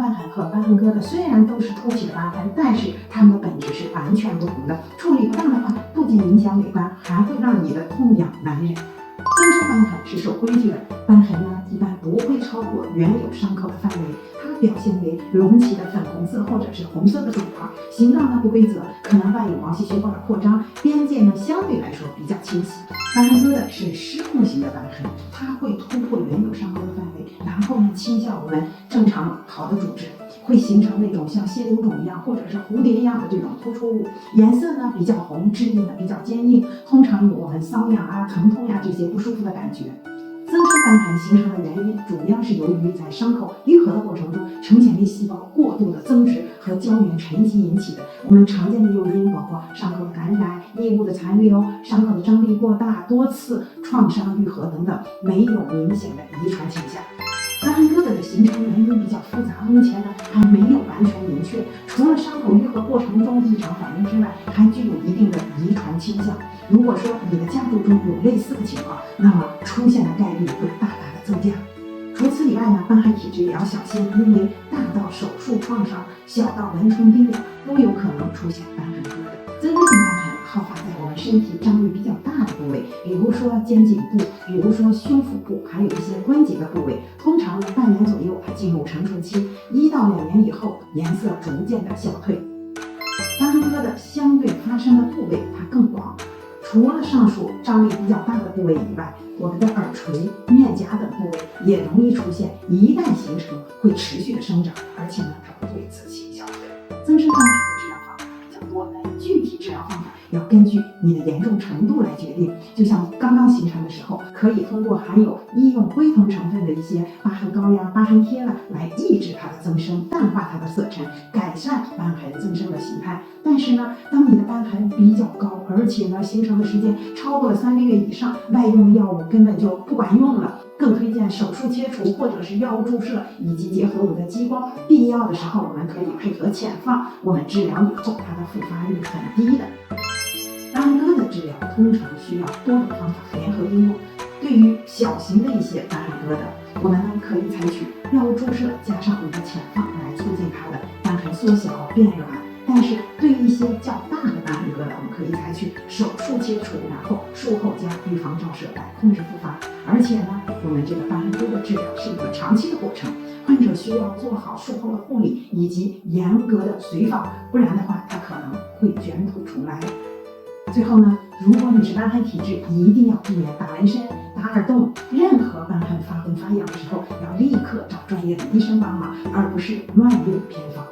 瘢痕和瘢痕疙瘩虽然都是凸起的瘢痕，但是它们的本质是完全不同的。处理不当的话，不仅影响美观，还会让你的痛痒难忍。增生瘢痕是守规矩的，瘢痕呢一般不会超过原有伤口的范围，它表现为隆起的粉红色或者是红色的肿块，形状呢不规则，可能伴有毛细血管的扩张，边界呢相对来说比较清晰。瘢痕疙瘩是失控型的瘢痕，它会突破原有伤口的范围，然后呢侵向我们正常好的组织，会形成那种像血流肿一样或者是蝴蝶一样的这种突出物，颜色呢比较红，质地呢比较坚硬，通常有我们瘙痒啊、疼痛呀这些不舒服的感觉。增生瘢痕形成的原因主要是由于在伤口愈合的过程中，成潜力细胞过度的增殖和胶原沉积引起的。我们常见的诱因包括伤口的感染、异物的残留、伤口的张力过大、多次创伤愈合等等，没有明显的遗传倾向。瘢痕疙瘩的形成原因比较复杂，目前呢还没有完全明确。除了伤口愈合过程中异常反应之外，还具有一定的遗传倾向。如果说你的家族中有类似的情况，那么出现的概率会大大的增加。除此以外呢，瘢痕体质也要小心，因为大到手术创伤，小到蚊虫叮咬，都有可能出现瘢痕疙瘩。增生性瘢痕好发在我们身体张力比较大的部位，比如说肩颈部，比如说胸腹部，还有一些关节的部位。通常呢，半年左右它进入成熟期，1到2年以后，颜色逐渐的消退。瘢痕疙瘩相对发生的部位它更广，除了上述张力比较大的部位以外，我们的耳垂、面颊等部位也容易出现，一旦形成会持续的生长，而且呢它不会自行消退。增生瘢痕的治疗方法比较多，具体治疗方法要根据你的严重程度来决定。就像刚刚形成的时候，可以通过含有医用灰酮成分的一些疤痕膏呀、疤痕贴来抑制它的增生，淡化它的色沉，改善瘢痕增生的形态。但是呢，当你的瘢痕比较高，而且呢形成的时间超过了3个月以上，外用的药物根本就不管用了，更推荐手术切除或者是药物注射，以及结合我们的激光，必要的时候我们可以配合潜放，我们治疗以后它的复发率很低的。瘢痕疙瘩治疗通常需要多种方法联合应用。对于小型的一些瘢痕疙瘩，我们呢可以采取药物注射加上我们的潜放来促进它的瘢痕缩小变软。但是对于一些较大的瘢痕疙瘩，我们可以采取手术切除，然后术后加预防照射来控制复发。而且呢，我们这个瘢痕疙瘩治疗是一个长期的过程，患者需要做好术后的护理以及严格的随访，不然的话，它可能会卷土重来。最后呢，如果你是瘢痕体质，一定要避免打纹身、打耳洞，任何瘢痕发红发痒的时候，要立刻找专业的医生帮忙，而不是乱用偏方。